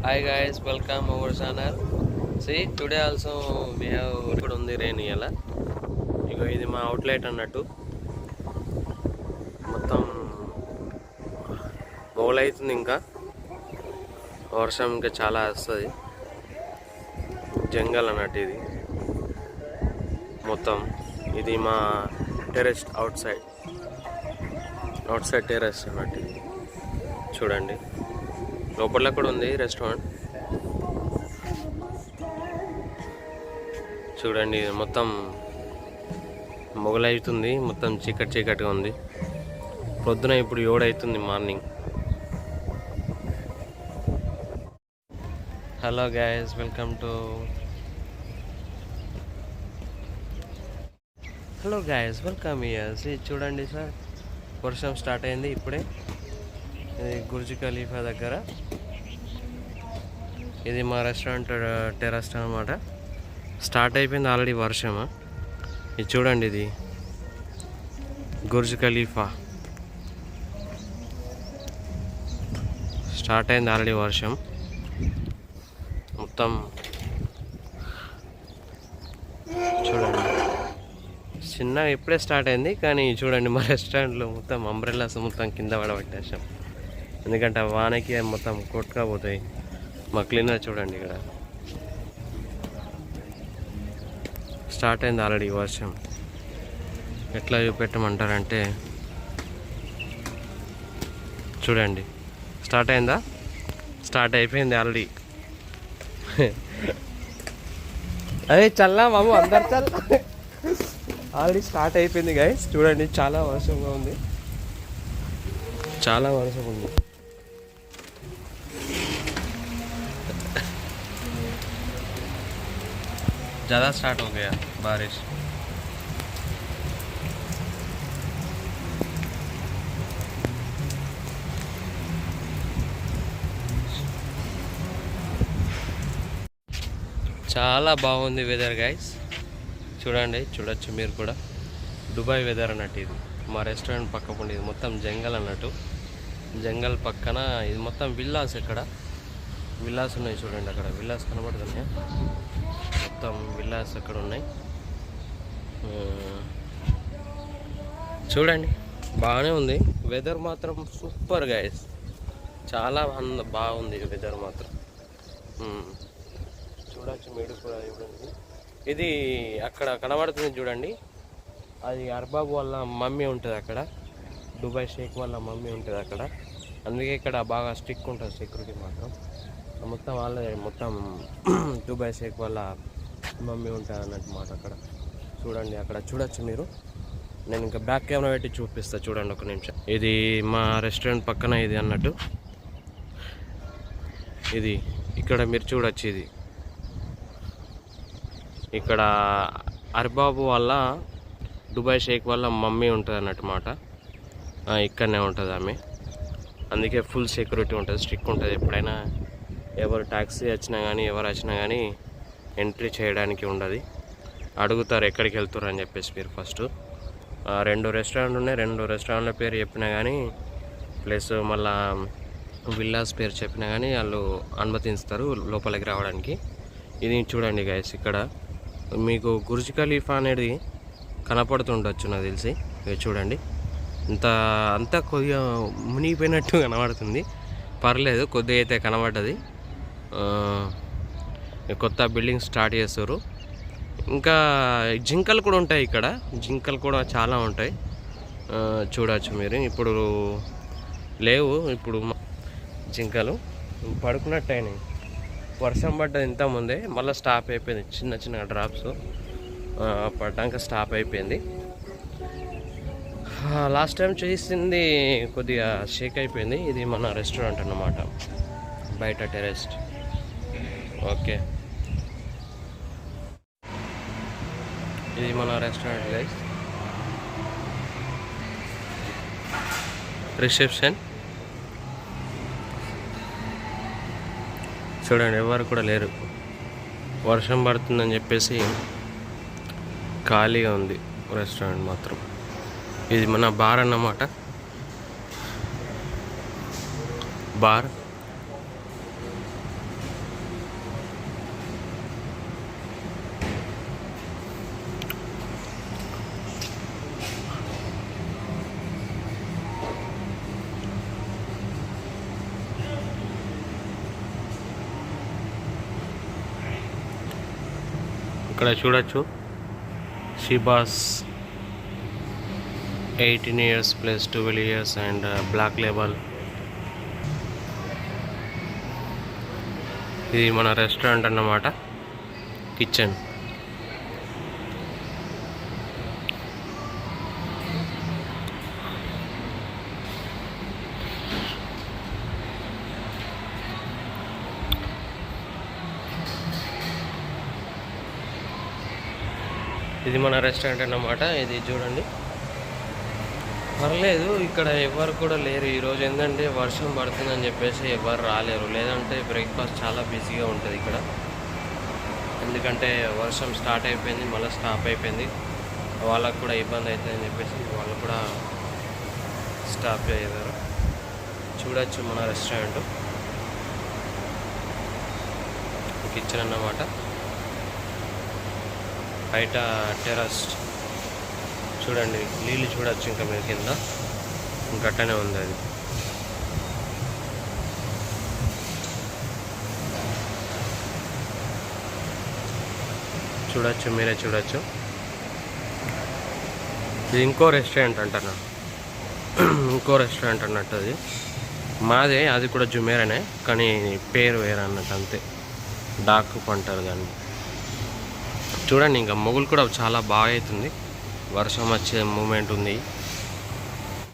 Hi guys, welcome our channel. See, today also we have ఇప్పుడు ఉంది rain ఇలా. ఇగో ఇది మా అవుట్లెట్ అన్నట్టు. మొత్తం మొగలైతుంది ఇంకా. వర్షం ఇంకా చాలా వస్తుంది. జంగల్ అన్నట్టు ఇది. మొత్తం ఇది మా టెరెస్ అవుట్ సైడ్ టెరెస్ అన్నట్టు ఇది. చూడండి. లోపల కూడా ఉంది రెస్టారెంట్. చూడండి మొత్తం మొగలవుతుంది, మొత్తం చీకటిగా ఉంది. పొద్దున ఇప్పుడు 7 అవుతుంది morning. Hello guys, welcome year. చూడండి సార్, వర్షం స్టార్ట్ అయింది ఇప్పుడే. ఇది బుర్జ్ ఖలీఫా దగ్గర. ఇది మా రెస్టారెంట్ టెర్రస్ అన్నమాట. స్టార్ట్ అయిపోయింది ఆల్రెడీ వర్షం. ఇది చూడండి, ఇది బుర్జ్ ఖలీఫా స్టార్ట్ అయింది ఆల్రెడీ వర్షం. మొత్తం చూడండి, చిన్నగా ఇప్పుడే స్టార్ట్ అయింది. కానీ చూడండి, మా రెస్టారెంట్లో మొత్తం అంబ్రెల్లాస్ మొత్తం కింద పడబెట్టేసాం. ఎందుకంటే వానకి మొత్తం కొట్టుకపోతాయి. మా క్లీనర్ చూడండి, ఇక్కడ స్టార్ట్ అయింది ఆల్రెడీ వర్షం. ఎట్లా చూపెట్టమంటారంటే చూడండి, స్టార్ట్ అయిందా? స్టార్ట్ అయిపోయింది ఆల్రెడీ. అదే చల్లా మాము, అందరు చల్ల. ఆల్రెడీ స్టార్ట్ అయిపోయింది గైస్. చూడండి, చాలా వర్షంగా ఉంది, చాలా వర్షం ఉంది. ज़्यादा स्टार्ट हो गया बारिश. చాలా బాగుంది వెదర్ గైస్. చూడొచ్చు మీరు కూడా. దుబాయ్ వెదర్ అన్నట్టు ఇది. మా రెస్టారెంట్ పక్క ఉండి ఇది మొత్తం జంగల్ అన్నట్టు. జంగల్ పక్కన ఇది మొత్తం విల్లాస్. ఇక్కడ విల్లాస్ ఉన్నాయి చూడండి, అక్కడ విల్లాస్ కనబడుతున్నాయి. మొత్తం విల్లాస్ అక్కడ ఉన్నాయి. చూడండి, బాగానే ఉంది వెదర్ మాత్రం. సూపర్ గైస్, చాలా బాగుంది వెదర్ మాత్రం. చూడొచ్చు మీరు కూడా. చూడండి, ఇది అక్కడ కనబడుతుంది చూడండి, అది అర్బాబ్ వాళ్ళ మమ్మీ ఉంటుంది అక్కడ. దుబాయ్ షేక్ వాళ్ళ మమ్మీ ఉంటుంది అక్కడ. అందుకే ఇక్కడ బాగా స్ట్రిక్ట్ ఉంటుంది సెక్యూరిటీ మాత్రం. మొత్తం వాళ్ళే, మొత్తం దుబాయ్ షేక్ వాళ్ళ మమ్మీ ఉంటుంది అన్నట్టు మాట అక్కడ. చూడండి, అక్కడ చూడొచ్చు మీరు. నేను ఇంకా బ్యాక్ కెమెరా పెట్టి చూపిస్తా, చూడండి ఒక నిమిషం. ఇది మా రెస్టారెంట్ పక్కన ఇది అన్నట్టు. ఇది ఇక్కడ మీరు చూడొచ్చు. ఇది ఇక్కడ అర్బాబు వాళ్ళ దుబాయ్ షేక్ వాళ్ళ మమ్మీ ఉంటుంది అన్నట్టు మాట. ఇక్కడనే ఉంటుంది ఆమె. అందుకే ఫుల్ సెక్యూరిటీ ఉంటుంది, స్ట్రిక్ట్ ఉంటుంది. ఎప్పుడైనా ఎవరు ట్యాక్సీ వచ్చినా కానీ ఎవరు వచ్చినా కానీ ఎంట్రీ చేయడానికి ఉండదు. అడుగుతారు ఎక్కడికి వెళ్తారు అని చెప్పేసి. మీరు ఫస్ట్ 2 రెస్టారెంట్లు ఉన్నాయి, 2 రెస్టారెంట్ల పేరు చెప్పినా కానీ ప్లస్ మళ్ళా విల్లాస్ పేరు చెప్పినా కానీ వాళ్ళు అనుమతిస్తారు లోపలికి రావడానికి. ఇది చూడండి గైస్, ఇక్కడ మీకు బుర్జ్ ఖలీఫా అనేది కనపడుతుండొచ్చు నాకు తెలిసి. చూడండి, అంతా కొద్దిగా మునిగిపోయినట్టు కనబడుతుంది. పర్లేదు, కొద్దిగా అయితే కనబడ్డది. కొత్త బిల్డింగ్ స్టార్ట్ చేస్తారు. ఇంకా జింకలు కూడా ఉంటాయి ఇక్కడ. జింకలు కూడా చాలా ఉంటాయి, చూడవచ్చు మీరు. ఇప్పుడు లేవు, ఇప్పుడు జింకలు పడుకున్నట్టు అయినాయి. వర్షం పడ్డది ఇంత ముందే, మళ్ళీ స్టాప్ అయిపోయింది. చిన్న డ్రాప్స్ పడ్డాక స్టాప్ అయిపోయింది. లాస్ట్ టైం చేసింది కొద్దిగా షేక్ అయిపోయింది. ఇది మన రెస్టారెంట్ అన్నమాట, బయట టెరెస్. ఓకే, ఇది మన రెస్టారెంట్ గైస్. రిసెప్షన్ చూడండి, ఎవరు కూడా లేరు. వర్షం పడుతుందని చెప్పేసి ఖాళీగా ఉంది రెస్టారెంట్ మాత్రం. ఇది మన బార్ అన్నమాట. బార్ ఇక్కడ చూడొచ్చు షిబాస్ 18 years plus 12 years and black label. ఇది మన రెస్టారెంట్ అన్నమాట, కిచెన్. ఇది మన రెస్టారెంట్ అన్నమాట. ఇది చూడండి, పర్లేదు, ఇక్కడ ఎవరు కూడా లేరు ఈరోజు. ఎందుకంటే వర్షం పడుతుందని చెప్పేసి ఎవరు రాలేరు, లేదంటే బ్రేక్ఫాస్ట్ చాలా బిజీగా ఉంటుంది ఇక్కడ. ఎందుకంటే వర్షం స్టార్ట్ అయిపోయింది, మళ్ళీ స్టాప్ అయిపోయింది, వాళ్ళకు కూడా ఇబ్బంది అవుతుందని చెప్పేసి వాళ్ళు కూడా స్టాప్ అయ్యారు. చూడొచ్చు మన రెస్టారెంట్ కిచెన్ అన్నమాట. బయట టెర్రస్ చూడండి, నీళ్ళు చూడొచ్చు ఇంకా మీరు కింద, గట్టనే ఉంది అది. చూడొచ్చు, మీరే చూడొచ్చు. ఇది ఇంకో రెస్టారెంట్ అంటున్నా, ఇంకో రెస్టారెంట్ అన్నట్టు. అది మాదే, అది కూడా జుమేరానే, కానీ పేరు వేరే అన్నట్టు అంతే. డాక్ అంటారు దాన్ని. చూడండి, ఇంకా మొగులు కూడా చాలా బాగా అవుతుంది, వర్షం వచ్చే మూమెంట్ ఉంది.